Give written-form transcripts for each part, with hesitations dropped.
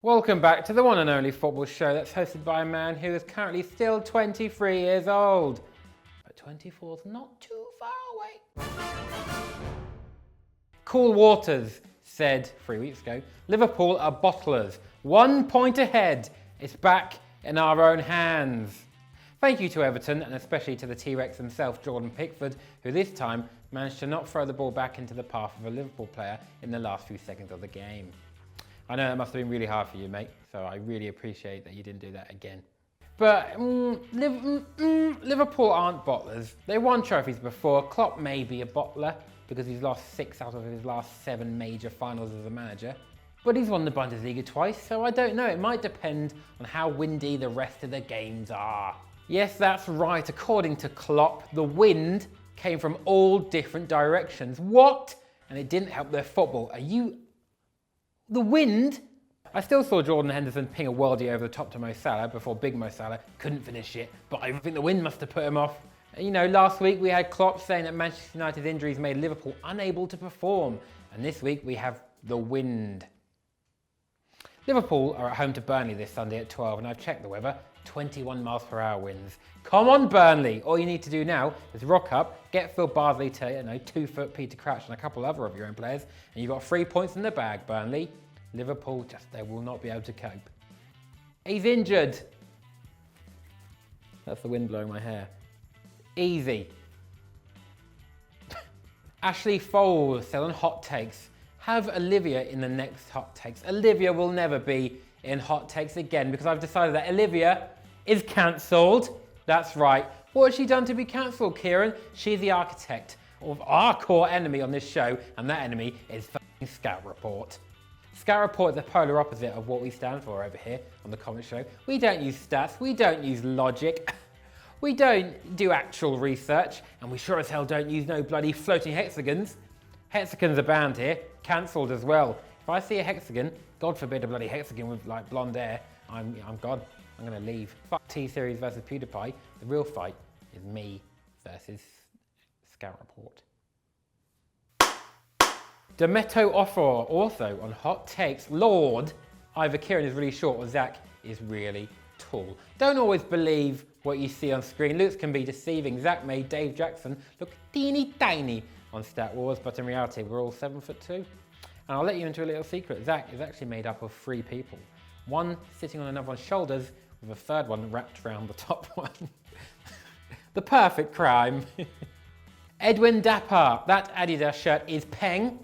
Welcome back to the one and only football show that's hosted by a man who is currently still 23 years old. But 24's not too far away. Cool Waters said 3 weeks ago, Liverpool are bottlers. 1 point ahead. It's back in our own hands. Thank you to Everton and especially to the T-Rex himself, Jordan Pickford, who this time managed to not throw the ball back into the path of a Liverpool player in the last few seconds of the game. I know that must have been really hard for you, mate, so I really appreciate that you didn't do that again. But Liverpool aren't bottlers. They won trophies before. Klopp may be a bottler because he's lost 6 out of his last 7 major finals as a manager. But he's won the Bundesliga twice, so I don't know. It might depend on how windy the rest of the games are. Yes, that's right. According to Klopp, the wind came from all different directions. What? And it didn't help their football. Are you... The wind? I still saw Jordan Henderson ping a worldie over the top to Mo Salah before big Mo Salah couldn't finish it, but I think the wind must have put him off. You know, last week we had Klopp saying that Manchester United's injuries made Liverpool unable to perform, and this week we have the wind. Liverpool are at home to Burnley this Sunday at 12, and I've checked the weather, 21 miles per hour winds. Come on, Burnley! All you need to do now is rock up, get Phil Bardsley to, 2 foot Peter Crouch and a couple other of your own players, and you've got 3 points in the bag, Burnley. Liverpool, they will not be able to cope. He's injured. That's the wind blowing my hair. Easy. Ashley Foles selling hot takes. Have Olivia in the next hot takes. Olivia will never be in hot takes again because I've decided that Olivia is cancelled. That's right. What has she done to be cancelled, Kieran? She's the architect of our core enemy on this show, and that enemy is Scout Report. Scout Report is the polar opposite of what we stand for over here on the Comment Show. We don't use stats, we don't use logic, we don't do actual research, and we sure as hell don't use no bloody floating hexagons. Hexagons are banned here, cancelled as well. If I see a hexagon, God forbid a bloody hexagon with like blonde hair, I'm gone. I'm gonna leave. Fuck T-Series versus PewDiePie. The real fight is me versus Scout Report. Demeto offer also on hot takes. Lord, either Kieran is really short or Zach is really tall. Don't always believe what you see on screen. Looks can be deceiving. Zach made Dave Jackson look teeny tiny on Stat Wars, but in reality we're all 7'2". And I'll let you into a little secret. Zach is actually made up of 3 people. One sitting on another one's shoulders with a third one wrapped around the top one. The perfect crime. Edwin Dapper, that Adidas shirt is peng.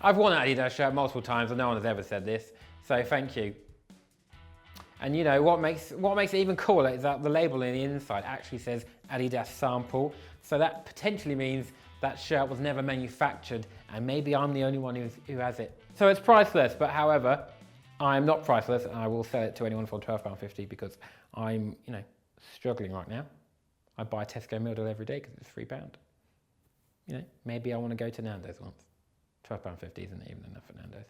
I've worn an Adidas shirt multiple times and no one has ever said this, so thank you. And you know, what makes it even cooler is that the label on the inside actually says Adidas sample, so that potentially means that shirt was never manufactured and maybe I'm the only one who has it. So it's priceless, but however, I'm not priceless and I will sell it to anyone for £12.50 because I'm, struggling right now. I buy a Tesco meal deal every day because it's £3. Maybe I want to go to Nando's once. £12.50 isn't even enough for Nando's.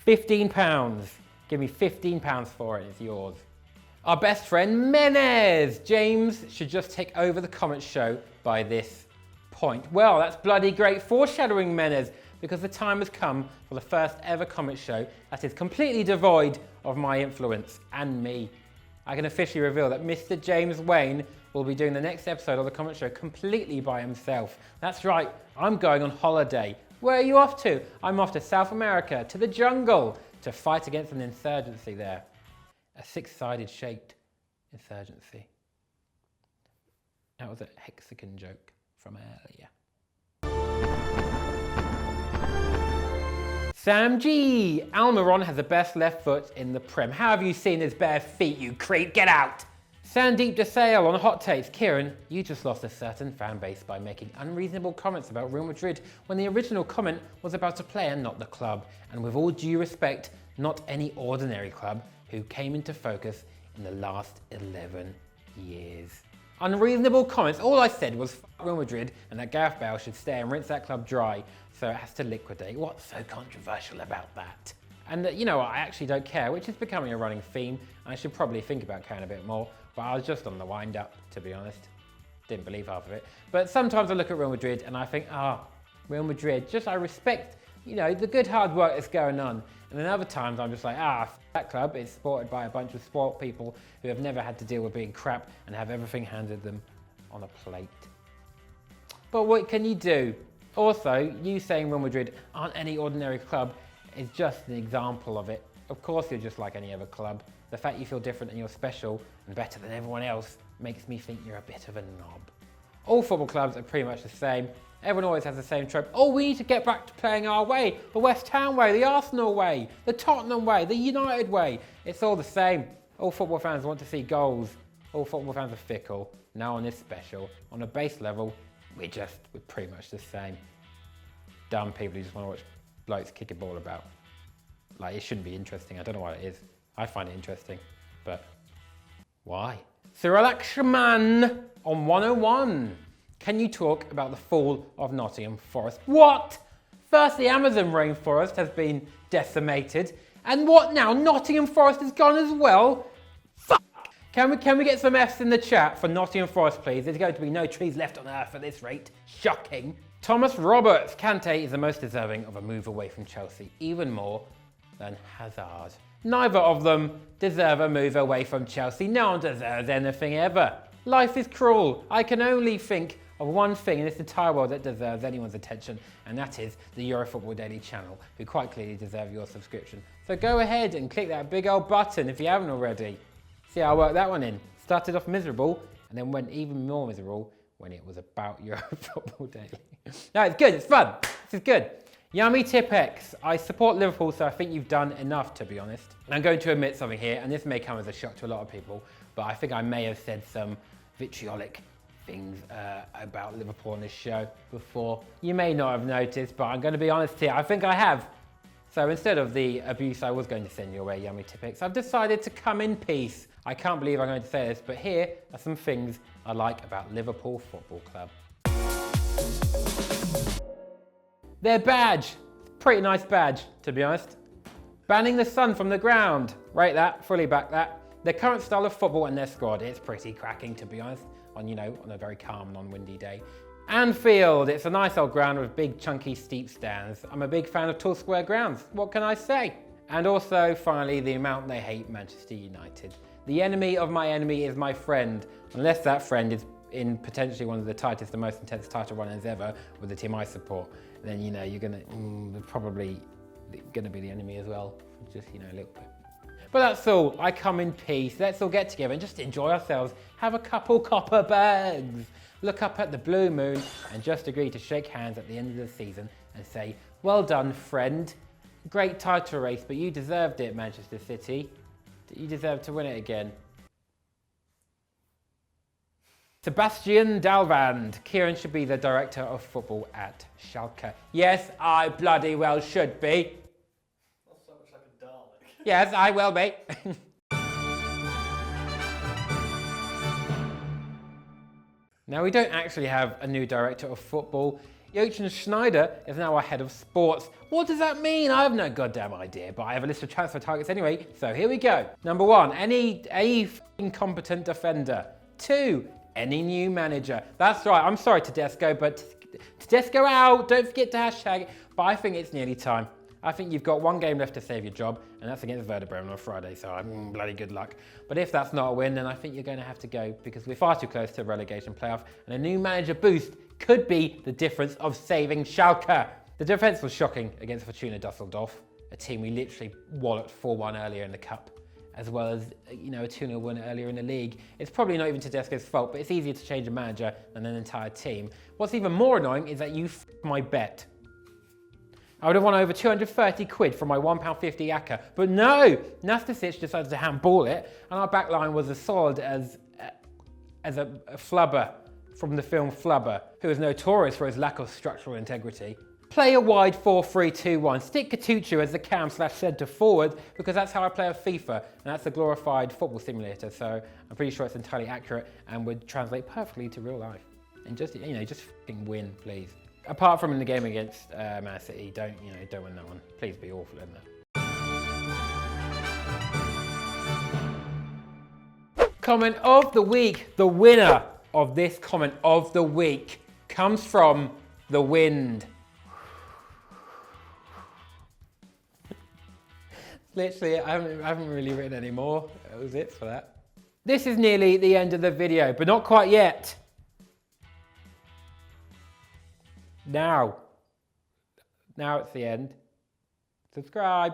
£15. Give me £15 for it, it's yours. Our best friend, Menez. James should just take over the comment show by this point. Well, that's bloody great foreshadowing, Menez, because the time has come for the first ever comment show that is completely devoid of my influence and me. I can officially reveal that Mr. James Wayne will be doing the next episode of the comment show completely by himself. That's right, I'm going on holiday. Where are you off to? I'm off to South America, to the jungle, to fight against an insurgency there. A 6-sided shaped insurgency. That was a hexagon joke from earlier. Sam G. Almiron has the best left foot in the Prem. How have you seen his bare feet, you creep? Get out! Sandeep Desale on hot takes. Kieran, you just lost a certain fan base by making unreasonable comments about Real Madrid when the original comment was about a player, not the club. And with all due respect, not any ordinary club who came into focus in the last 11 years. Unreasonable comments. All I said was fuck Real Madrid and that Gareth Bale should stay and rinse that club dry so it has to liquidate. What's so controversial about that? And I actually don't care, which is becoming a running theme. I should probably think about caring a bit more, but I was just on the wind up, to be honest. Didn't believe half of it. But sometimes I look at Real Madrid and I think, Real Madrid, I respect you know, the good hard work that's going on. And then other times I'm just like, that club is supported by a bunch of spoilt people who have never had to deal with being crap and have everything handed them on a plate. But what can you do? Also, you saying Real Madrid aren't any ordinary club is just an example of it. Of course you're just like any other club. The fact you feel different and you're special and better than everyone else makes me think you're a bit of a knob. All football clubs are pretty much the same. Everyone always has the same trope. Oh, we need to get back to playing our way. The West Ham way, the Arsenal way, the Tottenham way, the United way. It's all the same. All football fans want to see goals. All football fans are fickle. No one is special. On a base level, we're pretty much the same. Dumb people who just want to watch blokes kick a ball about. Like, it shouldn't be interesting. I don't know why it is. I find it interesting, but why? Cyril Akshman on 101. Can you talk about the fall of Nottingham Forest? What? First, the Amazon rainforest has been decimated. And what now? Nottingham Forest is gone as well? Fuck! Can we get some F's in the chat for Nottingham Forest, please? There's going to be no trees left on earth at this rate. Shocking. Thomas Roberts. Kante is the most deserving of a move away from Chelsea, even more than Hazard. Neither of them deserve a move away from Chelsea. No one deserves anything ever. Life is cruel. I can only think of one thing in this entire world that deserves anyone's attention, and that is the Eurofootball Daily channel, who quite clearly deserve your subscription. So go ahead and click that big old button if you haven't already. See how I worked that one in. Started off miserable, and then went even more miserable when it was about Eurofootball Daily. No, it's good, it's fun. This is good. Yummy Tipex. I support Liverpool, so I think you've done enough, to be honest. And I'm going to admit something here, and this may come as a shock to a lot of people, but I think I may have said some vitriolic things about Liverpool on this show before. You may not have noticed, but I'm going to be honest here. I think I have. So instead of the abuse I was going to send your way, Yummy Tipex, I've decided to come in peace. I can't believe I'm going to say this, but here are some things I like about Liverpool Football Club. Their badge, pretty nice badge, to be honest. Banning the sun from the ground, rate that, fully back that. Their current style of football and their squad, it's pretty cracking, to be honest, on a very calm, non-windy day. Anfield, it's a nice old ground with big, chunky, steep stands. I'm a big fan of tall, square grounds. What can I say? And also, finally, the amount they hate Manchester United. The enemy of my enemy is my friend, unless that friend is in potentially one of the tightest and most intense title runners ever with the team I support. Then you're probably gonna be the enemy as well, just a little bit. But that's all. I come in peace. Let's all get together and just enjoy ourselves. Have a couple copper bags. Look up at the blue moon and just agree to shake hands at the end of the season and say, well done, friend. Great title race, but you deserved it, Manchester City. You deserve to win it again. Sebastian Dalvand. Kieran should be the director of football at Schalke. Yes, I bloody well should be. That's so much like a Dalek. Yes, I will be. Now, we don't actually have a new director of football. Jochen Schneider is now our head of sports. What does that mean? I have no goddamn idea, but I have a list of transfer targets anyway, so here we go. Number 1, any incompetent defender. 2, any new manager. That's right, I'm sorry Tedesco, but Tedesco out, don't forget to hashtag, but I think it's nearly time. I think you've got one game left to save your job, and that's against Werder Bremen on Friday, so bloody good luck. But if that's not a win, then I think you're going to have to go, because we're far too close to a relegation playoff, and a new manager boost could be the difference of saving Schalke. The defence was shocking against Fortuna Düsseldorf, a team we literally walloped 4-1 earlier in the cup, as well as a 2-0 win earlier in the league. It's probably not even Tedesco's fault, but it's easier to change a manager than an entire team. What's even more annoying is that you f***ed my bet. I would have won over 230 quid from my £1.50 acca, but no! Nastasic decided to handball it, and our backline was as solid as a flubber from the film Flubber, who is notorious for his lack of structural integrity. Play a wide 4-3-2-1. Stick Katuchu as the cam / centre forward, because that's how I play a FIFA, and that's a glorified football simulator, so I'm pretty sure it's entirely accurate and would translate perfectly to real life. And just fucking win, please. Apart from in the game against Man City, don't win that one. Please be awful in that. Comment of the week. The winner of this comment of the week comes from The Wind. Literally, I haven't really written any more. That was it for that. This is nearly the end of the video, but not quite yet. Now it's the end. Subscribe.